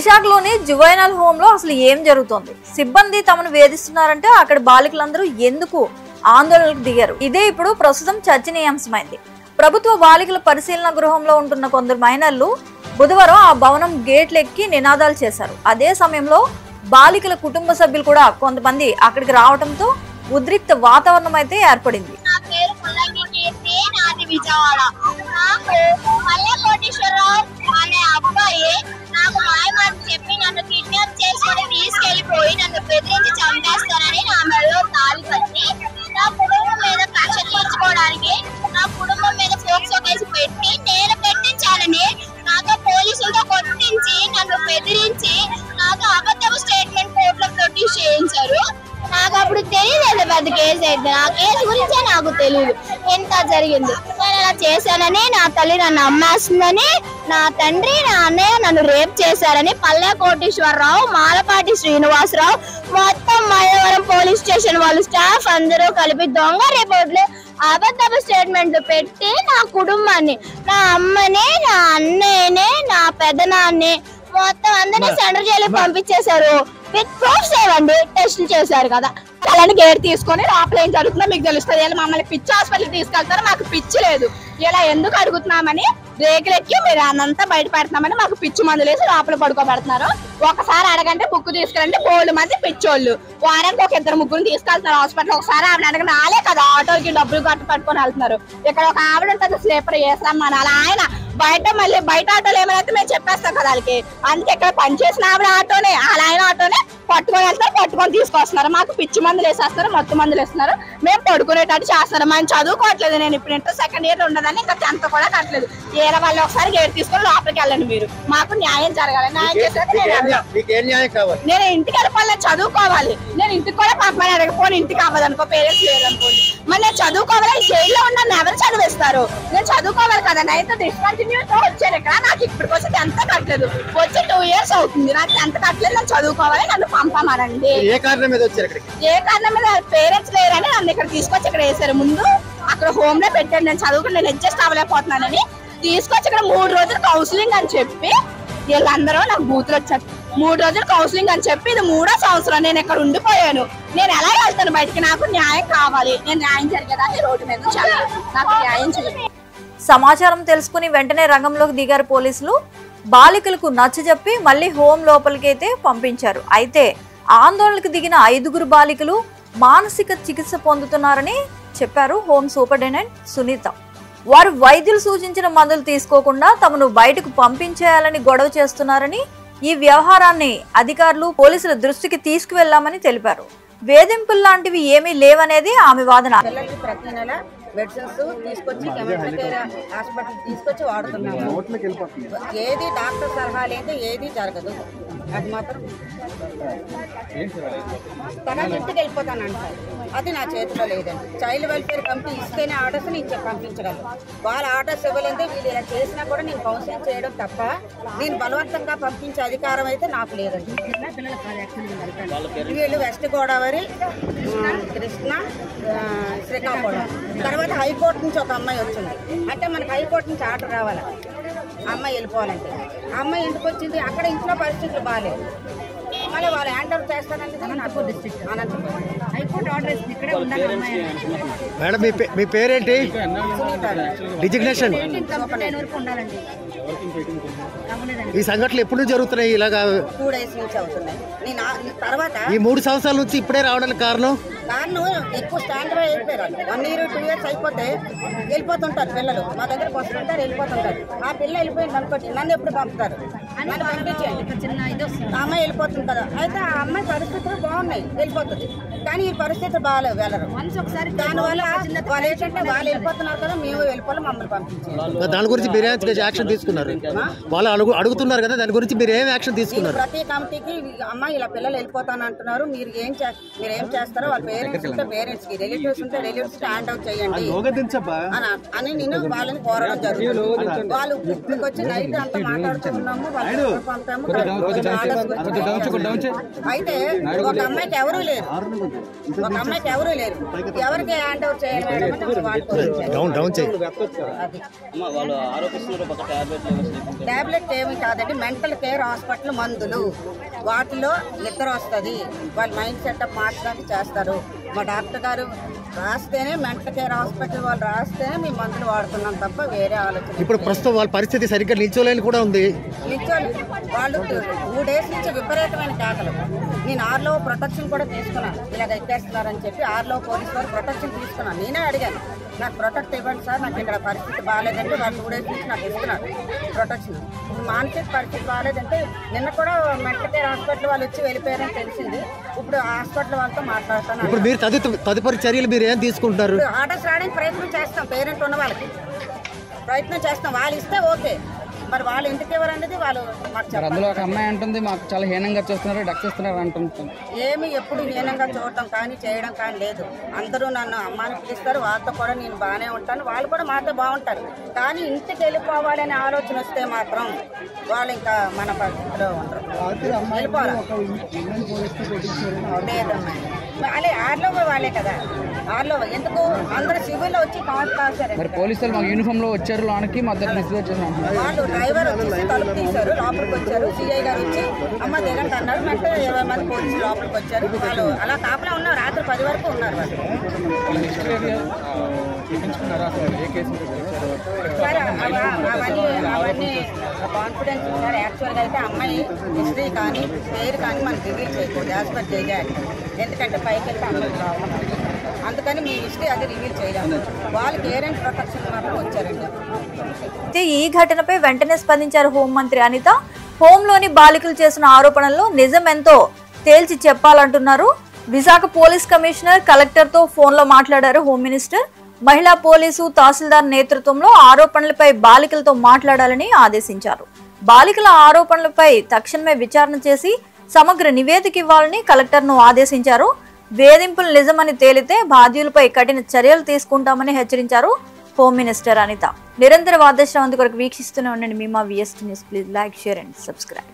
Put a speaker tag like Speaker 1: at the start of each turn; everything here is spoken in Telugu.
Speaker 1: విశాఖలోని జువైనల్ హోమ్ లో అసలు ఏం జరుగుతోంది? సిబ్బంది తమను వేధిస్తున్నారంటే అక్కడ బాలికలందరూ ఎందుకు ఆందోళనకు దిగారు? ఇదే ఇప్పుడు ప్రస్తుతం చర్చనీయాంశమైంది. ప్రభుత్వ బాలికల పరిశీలన గృహంలో ఉంటున్న కొందరు మైనర్లు బుధవారం ఆ భవనం గేట్లు ఎక్కి నినాదాలు చేశారు. అదే సమయంలో బాలికల కుటుంబ సభ్యులు కూడా కొంతమంది అక్కడికి రావడంతో ఉద్రిక్త వాతావరణం అయితే ఏర్పడింది.
Speaker 2: నాకు మాయమాట చెప్పి నన్ను కిడ్నాప్ చేసుకొని తీసుకెళ్లిపోయి నన్ను బెదిరించి చంపేస్తానని నా మెడలో తాళి కట్టి నా కుటుంబం మీద కక్ష తీర్చుకోవడానికి నా కుటుంబం మీద ఫోక్సో కేసు పెట్టి నేను పెట్టించాలని నాతో పోలీసులతో కొట్టించి నన్ను బెదిరించి నాకు అబద్ధపు స్టేట్మెంట్ కోర్టులో ప్రొడ్యూస్ చేయించారు. నాకు అప్పుడు తెలియదు ఎంత పెద్ద కేసు అయితే, ఆ కేసు గురించే నాకు తెలియదు ఎంత జరిగింది. నేను అలా చేశానని, నా తల్లి నన్ను అమ్మేస్తుందని, నా తండ్రి నా అన్నయ్య నన్ను రేప్ చేశారని పల్లె కోటేశ్వరరావు, మాలపాటి శ్రీనివాసరావు, మొత్తం మైలవరం పోలీస్ స్టేషన్ వాళ్ళు స్టాఫ్ అందరూ కలిపి దొంగ రిపోర్ట్లు అబద్ధపు స్టేట్మెంట్లు పెట్టి నా కుటుంబాన్ని, నా అమ్మని, నా అన్నయ్యని, నా పెద్దనాన్ని మొత్తం అందరినీ సెంటర్ జైలుకి పంపించేశారు. విత్ ప్రూఫ్స్ ఏవండి, టెస్టులు చేశారు కదా. అలానే గేట్ తీసుకొని లోపల ఏం జరుగుతుందో మీకు తెలుస్తుంది. ఇలా మమ్మల్ని పిచ్చి హాస్పిటల్కి తీసుకెళ్తారు, మాకు పిచ్చి లేదు. ఇలా ఎందుకు అడుగుతున్నామని రేకులెక్కి మీరు అన్నంతా బయట పెడుతున్నామని మాకు పిచ్చి మందులు వేసి లోపల పడుకోబెడుతున్నారు. ఒకసారి అడగంటే బుక్ తీసుకెళ్ళండి, 4 మంది పిచ్చోళ్ళు వారానికి ఒక 2-3 తీసుకెళ్తున్నారు హాస్పిటల్. ఒకసారి ఆవిడ అడగండి, ఆలే కదా ఆటోకి డబ్బులు కట్టు పట్టుకొని వెళ్తున్నారు. ఇక్కడ ఒక ఆవిడ ఉంటుంది స్లీపర్ వేస్తామని, అలా ఆయన బయట మళ్ళీ బయట ఆటోలు ఏమైనా మేము చెప్పేస్తాం కదా వాళ్ళకి. అందుకే ఇక్కడ పనిచేసిన ఆవిడ ఆటోనే, అలా ఆయన ఆటోనే పట్టుకొని వెళ్తారు, పట్టుకొని తీసుకొస్తున్నారు. మాకు పిచ్చి మందులు వేసేస్తారు, మొత్తం మందులు వేస్తున్నారు, మేము పడుకునేటట్టు చేస్తారు. మనం చదువుకోవట్లేదు. నేను ఇప్పుడు ఇంటర్ సెకండ్ ఇయర్ ఉండదని ఇంకా 10th కూడా కట్టలేదు. ఏరే వాళ్ళు ఒకసారి గేట్ తీసుకొని లోపలికి వెళ్ళండి. మీరు మాకు న్యాయం జరగాలి. న్యాయం చేసేది నేను ఇంటికి వెళ్ళిపోవాలి, చదువుకోవాలి. నేను ఇంటికి కూడా పంపని అడగపోని ఇంటికి అవ్వదనుకో, పేరెంట్స్ లేదనుకోండి, మరి నేను చదువుకోవాలి. జైల్లో ఉన్న ఎవరు చదివిస్తారు? నేను చదువుకోవాలి కదా. నైన్త్ డిస్కంటిన్యూతో వచ్చాను ఇక్కడ. నాకు ఇప్పటికి వచ్చి 10th కట్టలేదు, వచ్చి 2 years అవుతుంది. నాకు 10th కట్టలేదు, నేను చదువుకోవాలి, నన్ను పంపమనండి.
Speaker 3: ఏ కారణం మీద వచ్చారు ఇక్కడికి?
Speaker 2: ఏ కారణం మీద? పేరెంట్స్ లేరని నన్ను ఇక్కడ తీసుకొచ్చి ఇక్కడ వేసారు. ముందు అక్కడ హోమ్ లో పెట్టాను, నేను చదువుకుని నేను అడ్జస్ట్ అవ్వలేకపోతున్నానని తీసుకొచ్చి ఇక్కడ 3 రోజులు కౌన్సిలింగ్ అని చెప్పి వీళ్ళందరూ నాకు బూతులు వచ్చారు. 3 రోజులు కౌన్సిలింగ్ అని చెప్పి ఇది 3వ సంవత్సరం నేను ఇక్కడ ఉండిపోయాను. నేను ఎలా వెళ్తాను బయటికి? నాకు న్యాయం కావాలి. నేను న్యాయం జరిగేదాన్ని రోడ్డు మీద నాకు న్యాయం చేయాలి.
Speaker 1: సమాచారం తెలుసుకుని వెంటనే రంగంలోకి దిగారు పోలీసులు. బాలికలకు నచ్చజెప్పి మళ్ళీ హోం లోపలికి అయితే పంపించారు. అయితే ఆందోళనకు దిగిన 5గురు బాలికలు మానసిక చికిత్స పొందుతున్నారని చెప్పారు హోం సూపరింటెండెంట్ సునీత. వారు వైద్యులు సూచించిన మందులు తీసుకోకుండా తమను బయటకు పంపించేయాలని గొడవ చేస్తున్నారని, ఈ వ్యవహారాన్ని అధికారులు పోలీసుల దృష్టికి తీసుకువెళ్లామని తెలిపారు. వేధింపులు లాంటివి ఏమీ లేవనేది ఆమె వాదన.
Speaker 4: ప్రతి నెల మెడిసిన్స్ తీసుకొచ్చి హాస్పిటల్ తీసుకొచ్చి వాడుతున్నాము. ఏది డాక్టర్ సలహా లేదు, ఏది జరగదు. అది మాత్రం తన ఇంటికి వెళ్ళిపోతానంటారు. అది నా చేతిలో లేదండి. చైల్డ్ వెల్ఫేర్ కమిటీ ఇస్తేనే ఆర్డర్స్ నేను పంపించగలను. వాళ్ళ ఆర్డర్స్ ఇవ్వలేదు. వీళ్ళు ఇలా చేసినా కూడా నేను కౌన్సిలింగ్ చేయడం తప్ప నేను బలవంతంగా పంపించే అధికారం అయితే నాకు లేదండి. వీళ్ళు వెస్ట్ గోదావరి, కృష్ణ, శ్రీకాకుళం, తర్వాత హైకోర్టు నుంచి ఒక అమ్మాయి వచ్చింది. అంటే మనకి హైకోర్టు నుంచి ఆర్డర్ రావాలి అమ్మాయి వెళ్ళిపోవాలంటే. ఆ అమ్మాయి ఇంటికి వచ్చింది. అక్కడ ఇంట్లో పరిస్థితులు బాగాలేవు. మళ్ళీ వాళ్ళు హ్యాండ్ ఓవర్ చేస్తానంటే అనంతపూర్ డిస్ట్రిక్ట్ హైకోర్టు ఆర్డర్ ఇస్తుంది. ఇక్కడే ఉండాలి అమ్మాయి.
Speaker 3: మేడం మీ పేరేంటి? డిజిగ్నేషన్
Speaker 4: వరకు ఉండాలండి.
Speaker 3: ఈ సంఘటనలు ఎప్పుడు జరుగుతున్నాయి? ఇలాగా
Speaker 4: 2 days నుంచి అవుతున్నాయి. నేను తర్వాత
Speaker 3: ఈ 3 సంవత్సరాల నుంచి ఇప్పుడే రావడానికి కారణం
Speaker 4: ఎక్కువ స్టాండర్డ్ అయిపోయారు. 1 year 2 years అయిపోతే వెళ్ళిపోతుంటారు పిల్లలు. మా దగ్గరకు వస్తుంటారు, వెళ్ళిపోతుంటారు. ఆ పిల్ల వెళ్ళిపోయింది అనుకోండి, నన్ను ఎప్పుడు పంపుతారు? నన్ను పంపించేయండి. ఆ అమ్మాయి వెళ్ళిపోతుంది కదా. అయితే ఆ అమ్మాయి పరిస్థితులు బాగున్నాయి, వెళ్ళిపోతుంది. కానీ ఈ పరిస్థితులు బాగాలేవు, వెళ్ళరు. దానివల్ల వాళ్ళు ఏంటంటే వాళ్ళు వెళ్ళిపోతున్నారు కదా, మేము వెళ్ళిపోవాలి, మమ్మల్ని పంపించారు.
Speaker 3: దాని గురించి మీరు యాక్షన్ తీసుకున్నారు? వాళ్ళు అడుగుతున్నారు కదా, దాని గురించి మీరు ఏం యాక్షన్ తీసుకున్నారు?
Speaker 4: ప్రతి కమిటీకి అమ్మాయి ఇలా పిల్లలు వెళ్ళిపోతాను అంటున్నారు, మీరు ఏం చేస్తారో వాళ్ళ పేరెంట్స్ ఉంటే పేరెంట్స్ కి, రిలేటివ్స్ ఉంటే రిలేటివ్స్ కి హ్యాండ్ అవుట్ చేయండి అని నేను వాళ్ళని కోరడం జరుగుతుంది. వాళ్ళు ఇక్కడికి వచ్చి నైట్ అంతా మాట్లాడుతున్నాము. అయితే ఒక అమ్మాయికి ఎవరూ లేరు. ఒక అమ్మాయికి ఎవరూ లేరు. ఎవరికి హ్యాండ్ ఓవర్ చేయాలి మేడం అంటే టాబ్లెట్ ఏమి కాదండి, మెంటల్ కేర్ హాస్పిటల్ మందులు, వాటిలో నిద్ర వస్తుంది, వాళ్ళ మైండ్ సెటప్ మార్చడానికి చేస్తారు. మా డాక్టర్ గారు రాస్తేనే, మెంటల్ కేర్ హాస్పిటల్ వాళ్ళు రాస్తేనే మేము మందులు వాడుతున్నాం తప్ప వేరే ఆలోచన.
Speaker 3: ఇప్పుడు ప్రస్తుతం వాళ్ళ పరిస్థితి సరిగ్గా నిల్చోలేని కూడా ఉంది.
Speaker 4: వాళ్ళు 2 డేస్ నుంచి విపరీతమైన కేకలు. నేను ఆర్లో ప్రొటెక్షన్ కూడా తీసుకున్నాను, ఇలాగ ఎక్కేస్తున్నారని చెప్పి ఆర్లో పోలీసు వారు ప్రొటెక్షన్ తీసుకున్నాను. నేనే అడిగాను, నాకు ప్రొటెక్ట్ ఇవ్వండి సార్, నాకు ఇక్కడ పరిస్థితి బాగాలేదంటే వాళ్ళు 2 డేస్ నుంచి నాకు ఇస్తున్నారు ప్రొటెక్షన్. మానసిక పరిస్థితి బాగాలేదంటే నిన్న కూడా మెంటల్ కేర్ హాస్పిటల్ వాళ్ళు వచ్చి వెళ్ళిపోయారని తెలిసింది. ఇప్పుడు హాస్పిటల్ వాళ్ళతో మాట్లాడుతాను.
Speaker 3: ఇప్పుడు మీరు తదుపరి చర్యలు మీరు ఏం తీసుకుంటారు?
Speaker 4: ఆర్డర్స్ రావడానికి ప్రయత్నం చేస్తాం, పేరెంట్ ఉన్న వాళ్ళకి ప్రయత్నం చేస్తాం. వాళ్ళు ఇస్తే ఓకే, మరి వాళ్ళు ఇంటికి ఎవరనేది వాళ్ళు మాకు చెప్పాలి.
Speaker 5: అందులో ఒక అమ్మాయి అంటుంది మాకు చాలా హీనంగా చూస్తున్నారు, డక్కిస్తున్నారు అంటుంది.
Speaker 4: ఏమి ఎప్పుడు హీనంగా చూడటం కానీ చేయడం కానీ లేదు. అందరూ నన్ను అమ్మాని పిలుస్తారు, వాళ్ళతో కూడా నేను బాగానే ఉంటాను, వాళ్ళు కూడా మాతో బాగుంటారు. కానీ ఇంటికి వెళ్ళిపోవాలనే ఆలోచన వస్తే మాత్రం వాళ్ళు ఇంకా మన పరిస్థితిలో ఉంటారు. వెళ్ళిపోవాలి వాళ్ళే, ఆర్లో వాళ్ళే కదా, ఆర్లో ఎందుకు అందరూ సివిల్లో వచ్చి కాల్చారు.
Speaker 5: మరి పోలీసులు మాకు యూనిఫామ్ లో వచ్చారు లోనికి, మద్దతు మిస్బిహేవ్ చేశారు.
Speaker 4: వాళ్ళు డ్రైవర్ వచ్చేసి తలుపు తీశారు, లోపలికి వచ్చారు. సిఐ గారు వచ్చి అమ్మ దిగండి అన్నారు. వెంటనే 20 మంది పోలీసులు లోపలికి వచ్చారు. వాళ్ళు అలా కాపలా ఉన్నారు, రాత్రి 10 వరకు ఉన్నారు వాళ్ళు. సార్ అవన్నీ కాన్ఫిడెన్స్ సార్. యాక్చువల్గా అయితే అమ్మాయి హిస్టరీ కానీ పేరు కానీ మనకు రివీల్ చేయకూడదు, యాస్పర్ చేయాలి. ఎందుకంటే పైకి వెళ్తే అమ్మాయి ప్రాబ్లం, అందుకని మీ హిస్టరీ అది రివీల్ చేయలేము. వాళ్ళు కేర్ అండ్ ప్రొటెక్షన్ మాత్రం వచ్చారండి.
Speaker 1: ఈ ఘటనపై వెంటనే స్పందించారు హోంమంత్రి అనిత. హోంలోని బాలికలు చేసిన ఆరోపణల్లో నిజం ఎంతో తేల్చి చెప్పాలంటున్నారు. విశాఖ పోలీస్ కమిషనర్ కలెక్టర్తో ఫోన్లో మాట్లాడారు హోం మినిస్టర్. మహిళా పోలీసు తహసీల్దార్ నేతృత్వంలో ఆరోపణలపై బాలికలతో మాట్లాడాలని ఆదేశించారు. బాలికల ఆరోపణలపై తక్షణమే విచారణ చేసి సమగ్ర నివేదిక ఇవ్వాలని కలెక్టర్ను ఆదేశించారు. వేధింపులు నిజమని తేలితే బాధ్యులపై కఠిన చర్యలు తీసుకుంటామని హెచ్చరించారు హోమ్ మినిస్టర్ అనిత. నిరంతర వార్తా శ్రవంతి కొరకు వీక్షిస్తూనే ఉండండి మీమా VST news. Please like, share and subscribe.